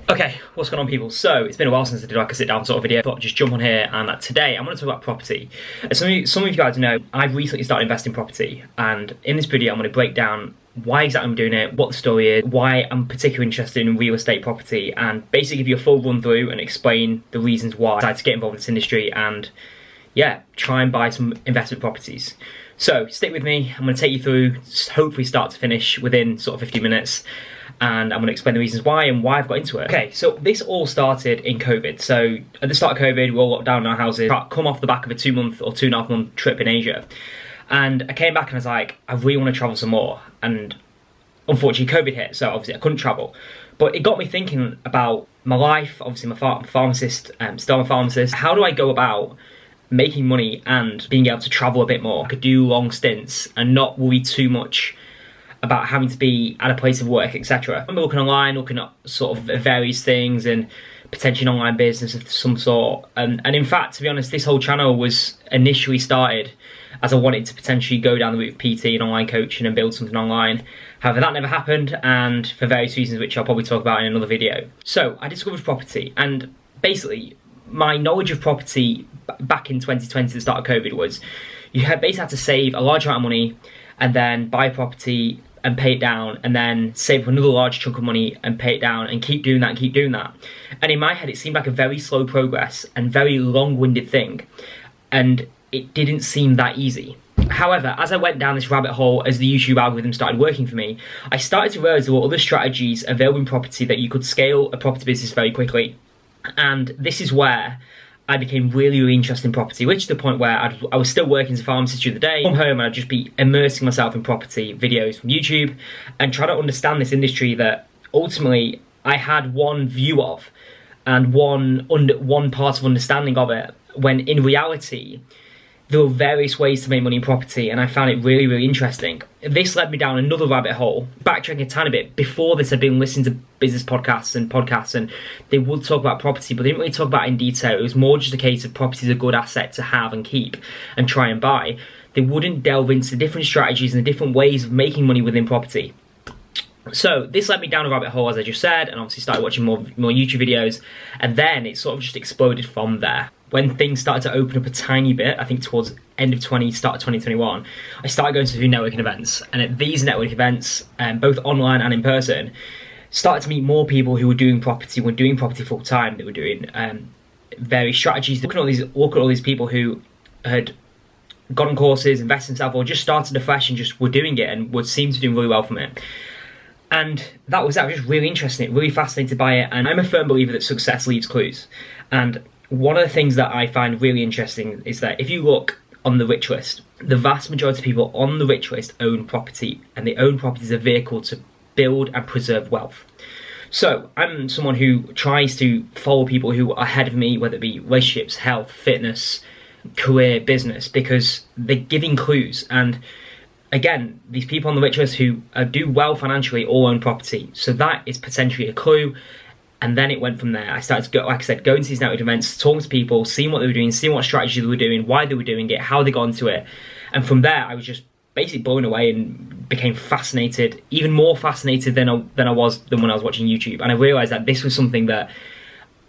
Okay, what's going on, people? So it's been a while since I did like a sit down sort of video. I thought I'd just jump on here, and today I'm going to talk about property. As some of you guys know, I've recently started investing in property, and in this video I'm going to break down why exactly I'm doing it, what the story is, why I'm particularly interested in real estate property, and basically give you a full run through and explain the reasons why I decided to get involved in this industry and yeah, try and buy some investment properties. So stick with me, I'm going to take you through, hopefully start to finish within sort of 15 minutes. And I'm going to explain the reasons why and why I've got into it. Okay, so this all started in COVID. So at the start of COVID, we all locked down in our houses, come off the back of a 2-month or 2.5-month trip in Asia. And I came back and I was like, I really want to travel some more. And unfortunately, COVID hit, so obviously I couldn't travel. But it got me thinking about my life. Obviously, I'm a pharmacist, still a pharmacist. How do I go about making money and being able to travel a bit more? I could do long stints and not worry too much about having to be at a place of work, etc. I remember looking online, looking at sort of various things and potentially an online business of some sort. And in fact, to be honest, this whole channel was initially started as I wanted to potentially go down the route of PT and online coaching and build something online. However, that never happened, and for various reasons, which I'll probably talk about in another video. So I discovered property, and basically my knowledge of property back in 2020, the start of COVID, was you basically had to save a large amount of money and then buy property and pay it down, and then save up another large chunk of money and pay it down, and keep doing that and keep doing that. And in my head, it seemed like a very slow progress and very long-winded thing, and it didn't seem that easy. However, as I went down this rabbit hole, as the YouTube algorithm started working for me, I started to realize there were other strategies available in property that you could scale a property business very quickly. And this is where I became really interested in property, which is the point where I was still working as a pharmacist during the day. From home, and I'd just be immersing myself in property videos from YouTube and try to understand this industry that ultimately I had one view of and one part of understanding of it, when in reality there were various ways to make money in property, and I found it really, really interesting. This led me down another rabbit hole. Backtracking a tiny bit, before this I'd been listening to business podcasts, and they would talk about property, but they didn't really talk about it in detail. It was more just a case of property is a good asset to have and keep and try and buy. They wouldn't delve into the different strategies and the different ways of making money within property. So this led me down a rabbit hole, as I just said, and obviously started watching more YouTube videos, and then it sort of just exploded from there. When things started to open up a tiny bit, I think towards end of start of 2021, I started going to do networking events. And at these networking events, both online and in person, started to meet more people who were doing property full time. They were doing various strategies. Look at all these people who had gone on courses, invested in themselves, or just started afresh and just were doing it and seemed to do really well from it. And that was just really interesting, really fascinated by it. And I'm a firm believer that success leaves clues. And one of the things that I find really interesting is that if you look on the rich list, the vast majority of people on the rich list own property, and they own property as a vehicle to build and preserve wealth. So I'm someone who tries to follow people who are ahead of me, whether it be relationships, health, fitness, career, business, because they're giving clues. And again, these people on the rich list who do well financially all own property. So that is potentially a clue. And then it went from there. I started to go, like I said, going to these network events, talking to people, seeing what they were doing, seeing what strategy they were doing, why they were doing it, how they got into it. And from there, I was just basically blown away and became fascinated, even more fascinated than when I was watching YouTube. And I realized that this was something that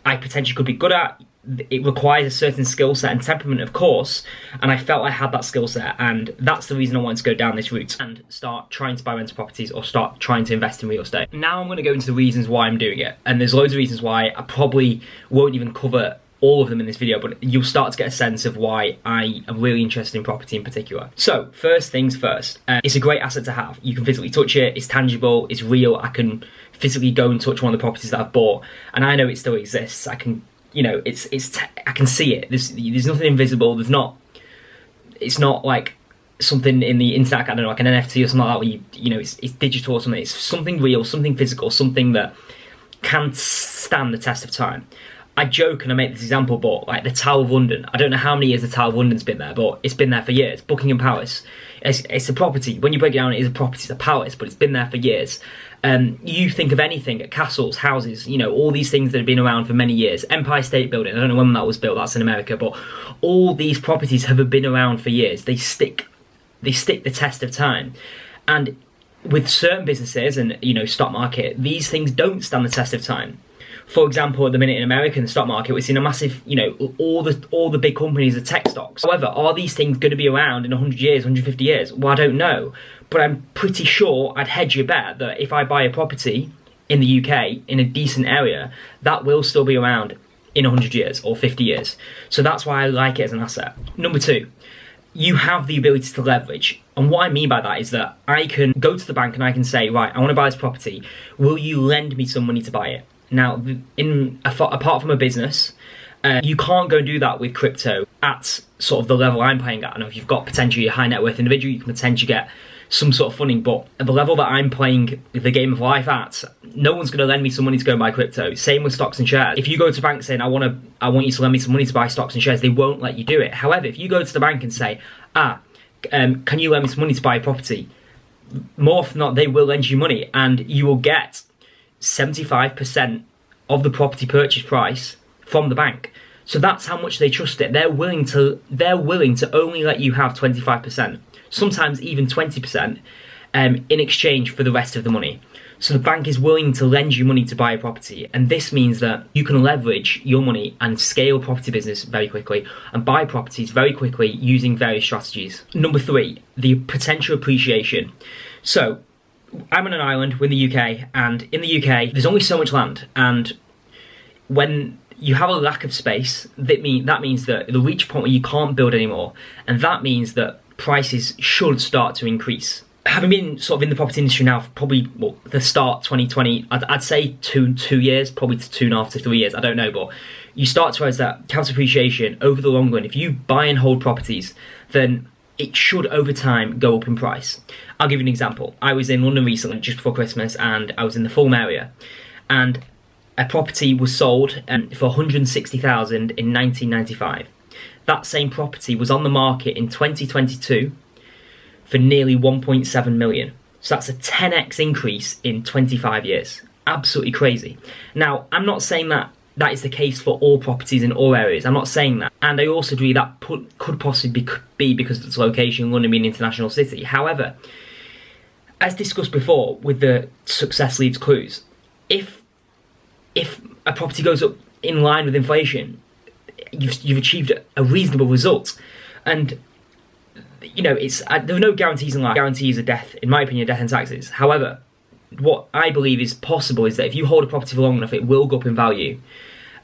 I potentially could be good at. It requires a certain skill set and temperament, of course, and I felt I had that skill set, and that's the reason I wanted to go down this route and start trying to buy rental properties or start trying to invest in real estate. Now I'm going to go into the reasons why I'm doing it, and there's loads of reasons why. I probably won't even cover all of them in this video, but you'll start to get a sense of why I am really interested in property in particular. So first things first, it's a great asset to have. You can physically touch it, it's tangible, it's real. I can physically go and touch one of the properties that I've bought, and I know it still exists. I can I can see it. There's nothing invisible. It's not like something in the internet, I don't know, like an NFT or something like that, where it's digital or something. It's something real, something physical, something that can stand the test of time. I joke and I make this example, but like the Tower of London, I don't know how many years the Tower of London's been there, but it's been there for years. Buckingham Palace, it's a property. When you break it down, it is a property, it's a palace, but it's been there for years. You think of anything, castles, houses, all these things that have been around for many years. Empire State Building, I don't know when that was built, that's in America, but all these properties have been around for years. They stick the test of time. And with certain businesses and stock market, these things don't stand the test of time. For example, at the minute in America, in the stock market, we're seeing a massive, all the big companies are tech stocks. However, are these things going to be around in 100 years, 150 years? Well, I don't know. But I'm pretty sure I'd hedge your bet that if I buy a property in the UK, in a decent area, that will still be around in 100 years or 50 years. So that's why I like it as an asset. Number two, you have the ability to leverage. And what I mean by that is that I can go to the bank and I can say, right, I want to buy this property. Will you lend me some money to buy it? Now, apart from a business, you can't go and do that with crypto at sort of the level I'm playing at. I know if you've got potentially a high net worth individual, you can potentially get some sort of funding, but at the level that I'm playing the game of life at, no one's going to lend me some money to go and buy crypto. Same with stocks and shares. If you go to the bank saying, I want you to lend me some money to buy stocks and shares, they won't let you do it. However, if you go to the bank and say, can you lend me some money to buy a property? More often than not, they will lend you money, and you will get 75% of the property purchase price from the bank. So that's how much they trust it. They're willing to only let you have 25%, sometimes even 20%, in exchange for the rest of the money. So the bank is willing to lend you money to buy a property, and this means that you can leverage your money and scale a property business very quickly and buy properties very quickly using various strategies. Number three, the potential appreciation. So I'm on an island, we're in the UK, and in the UK there's only so much land, and when you have a lack of space, that means that it'll reach a point where you can't build anymore, and that means that prices should start to increase. Having been sort of in the property industry now for probably the start 2020, I'd say two years, probably to 2.5 to 3 years, I don't know, but you start to realize that capital appreciation over the long run, if you buy and hold properties, then it should over time go up in price. I'll give you an example. I was in London recently, just before Christmas, and I was in the Fulham area, and a property was sold for $160,000 in 1995. That same property was on the market in 2022 for nearly 1.7 million. So that's a 10x increase in 25 years. Absolutely crazy. Now, I'm not saying that is the case for all properties in all areas. I'm not saying that. And I also agree that could possibly be because of its location, London being an international city. However, as discussed before with the success leaves clues, if a property goes up in line with inflation, you've achieved a reasonable result. And there are no guarantees in life. Guarantees are death, in my opinion, death and taxes. However, what I believe is possible is that if you hold a property for long enough, it will go up in value.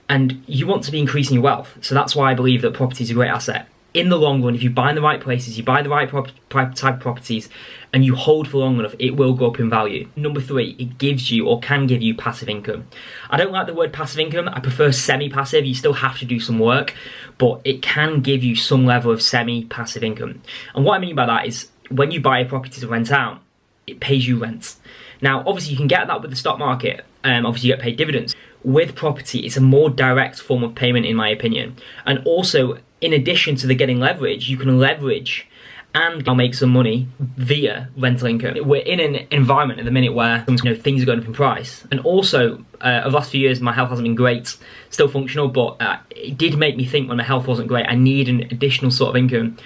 And you want to be increasing your wealth. So that's why I believe that property is a great asset. In the long run, if you buy in the right places, you buy the right type of properties, and you hold for long enough, it will go up in value. Number three, it gives you or can give you passive income. I don't like the word passive income. I prefer semi-passive. You still have to do some work, but it can give you some level of semi-passive income. And what I mean by that is when you buy a property to rent out, it pays you rent. Now, obviously, you can get that with the stock market. Obviously, you get paid dividends. With property, it's a more direct form of payment, in my opinion. And also, in addition to the getting leverage, you can leverage and make some money via rental income. We're in an environment at the minute where things are going up in price. And also, over the last few years, my health hasn't been great, still functional, but it did make me think when my health wasn't great, I need an additional sort of income.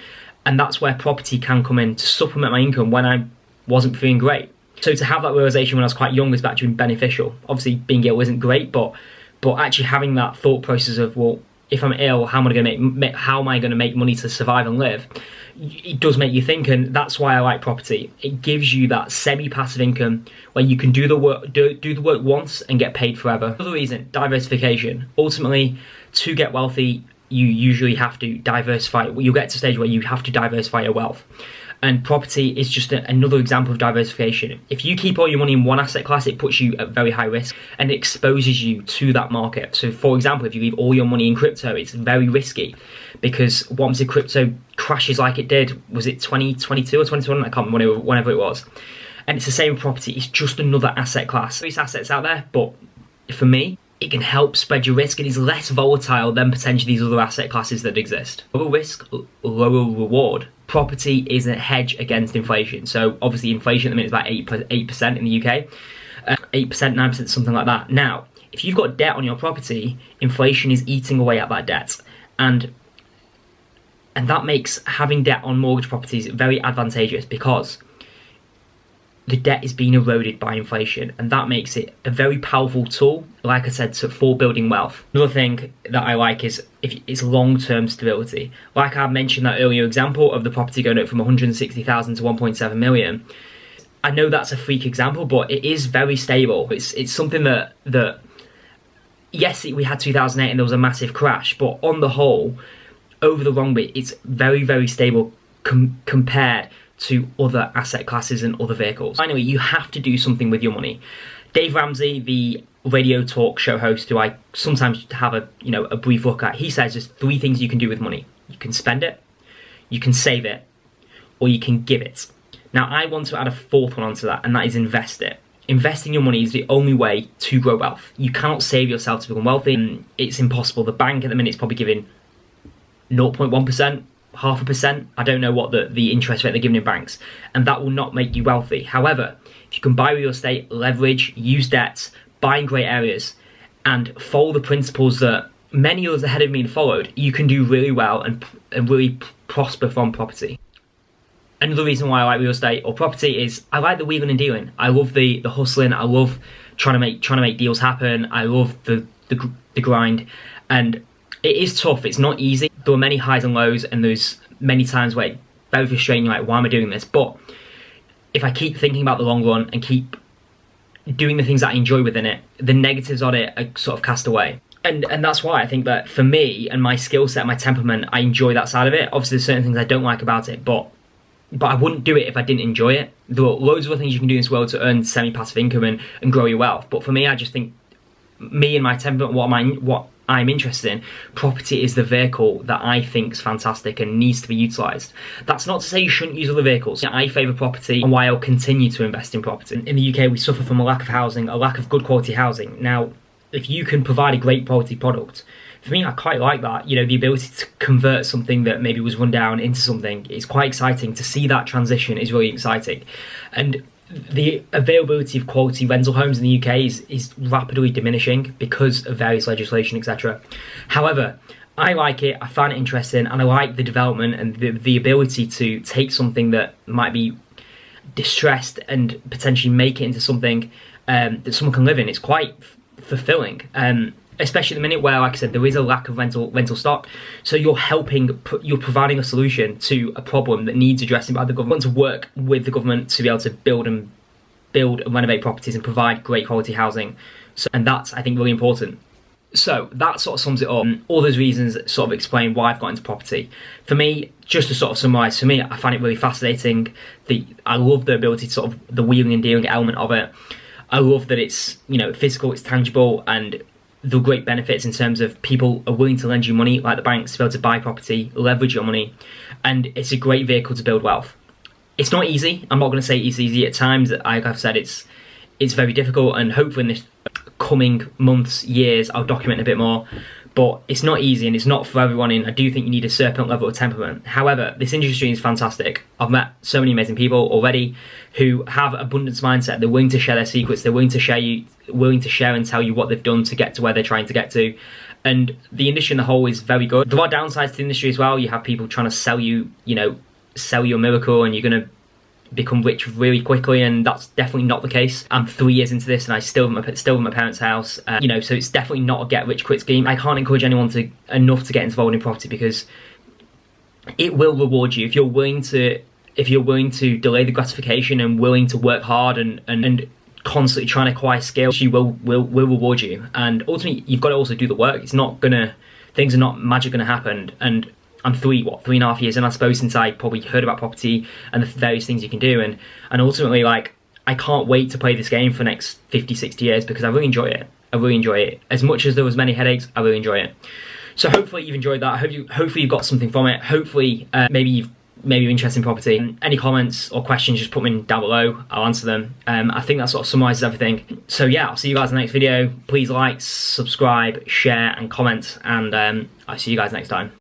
And that's where property can come in to supplement my income when I wasn't feeling great. So to have that realization when I was quite young has actually been beneficial. Obviously, being ill isn't great, but actually having that thought process of, well, if I'm ill, how am I going to make money to survive and live? It does make you think, and that's why I like property. It gives you that semi-passive income where you can do the work once and get paid forever. Another reason, diversification. Ultimately, to get wealthy, you usually have to diversify. You'll get to a stage where you have to diversify your wealth. And property is just another example of diversification. If you keep all your money in one asset class, it puts you at very high risk and it exposes you to that market. So for example, if you leave all your money in crypto, it's very risky because once the crypto crashes like it did, was it 2022 or 2021? I can't remember, whenever it was. And it's the same with property, it's just another asset class. There's assets out there, but for me, it can help spread your risk and is less volatile than potentially these other asset classes that exist. Lower risk, lower reward. Property is a hedge against inflation. So obviously inflation at the minute is about 8% in the UK. 8%, 9%, something like that. Now, if you've got debt on your property, inflation is eating away at that debt. And that makes having debt on mortgage properties very advantageous because the debt is being eroded by inflation, and that makes it a very powerful tool, like I said, for building wealth. Another thing that I like is it's long-term stability. Like I mentioned that earlier example of the property going up from 160,000 to 1.7 million. I know that's a freak example, but it is very stable. It's something that yes, we had 2008 and there was a massive crash, but on the whole, over the long bit, it's very, very stable compared to other asset classes and other vehicles. Finally, you have to do something with your money. Dave Ramsey, the radio talk show host who I sometimes have a brief look at, he says there's 3 things you can do with money. You can spend it, you can save it, or you can give it. Now, I want to add a 4th one onto that, and that is invest it. Investing your money is the only way to grow wealth. You cannot save yourself to become wealthy. It's impossible. The bank at the minute is probably giving 0.1%, 0.5%. I don't know what the interest rate they're giving in banks, and that will not make you wealthy. However, if you can buy real estate, leverage, use debts, buy in great areas, and follow the principles that many others ahead of me have followed, you can do really well and really prosper from property. Another reason why I like real estate or property is I like the wheeling and dealing. I love the hustling. I love trying to make deals happen. I love the grind, and it is tough. It's not easy. There are many highs and lows, and there's many times where it's very frustrating. Like, why am I doing this? But if I keep thinking about the long run and keep doing the things that I enjoy within it, the negatives on it are sort of cast away. And that's why I think that for me and my skill set, my temperament, I enjoy that side of it. Obviously, there's certain things I don't like about it, but I wouldn't do it if I didn't enjoy it. There are loads of other things you can do in this world to earn semi-passive income and grow your wealth. But for me, I just think me and my temperament, what I'm interested in, property is the vehicle that I think is fantastic and needs to be utilised. That's not to say you shouldn't use other vehicles. I favour property, and why I'll continue to invest in property. In the UK, we suffer from a lack of housing, a lack of good quality housing. Now, if you can provide a great quality product, for me, I quite like that. You know, the ability to convert something that maybe was run down into something is quite exciting. To see that transition is really exciting. And the availability of quality rental homes in the UK is rapidly diminishing because of various legislation, etc. However, I like it, I find it interesting, and I like the development and the ability to take something that might be distressed and potentially make it into something that someone can live in. It's quite fulfilling. Especially at the minute where, like I said, there is a lack of rental stock. So you're providing a solution to a problem that needs addressing by the government. To work with the government to be able to build and renovate properties and provide great quality housing. And that's, I think, really important. So that sort of sums it up. All those reasons sort of explain why I've got into property. For me, just to sort of summarise, for me, I find it really fascinating. I love the ability to sort of the wheeling and dealing element of it. I love that it's, physical, it's tangible, and the great benefits in terms of people are willing to lend you money, like the banks, to be able to buy property, leverage your money, and it's a great vehicle to build wealth. It's not easy. I'm not going to say it's easy. At times, like I've said, it's very difficult, and hopefully in this coming months, years, I'll document a bit more. But it's not easy, and it's not for everyone, and I do think you need a certain level of temperament. However, this industry is fantastic. I've met so many amazing people already who have abundance mindset. They're willing to share their secrets. They're willing to share and tell you what they've done to get to where they're trying to get to. And the industry in the whole is very good. There are downsides to the industry as well. You have people trying to sell you, sell you a miracle, and you're going to become rich really quickly, and that's definitely not the case. I'm 3 years into this and I still live at my parents' house, so it's definitely not a get rich quick scheme. I can't encourage anyone enough to get involved in property, because it will reward you if you're willing to delay the gratification and willing to work hard and constantly trying to acquire skills. She will reward you, and ultimately you've got to also do the work. Things are not magic gonna happen. And I'm 3.5 years in, I suppose, since I probably heard about property and the various things you can do, and ultimately, like, I can't wait to play this game for the next 50, 60 years, because I really enjoy it. As much as there was many headaches, I really enjoy it. So hopefully you've enjoyed that. Hopefully you've got something from it. Hopefully maybe you're interested in property. Any comments or questions, just put them in down below. I'll answer them. I think that sort of summarises everything. So yeah, I'll see you guys in the next video. Please like, subscribe, share and comment, and I'll see you guys next time.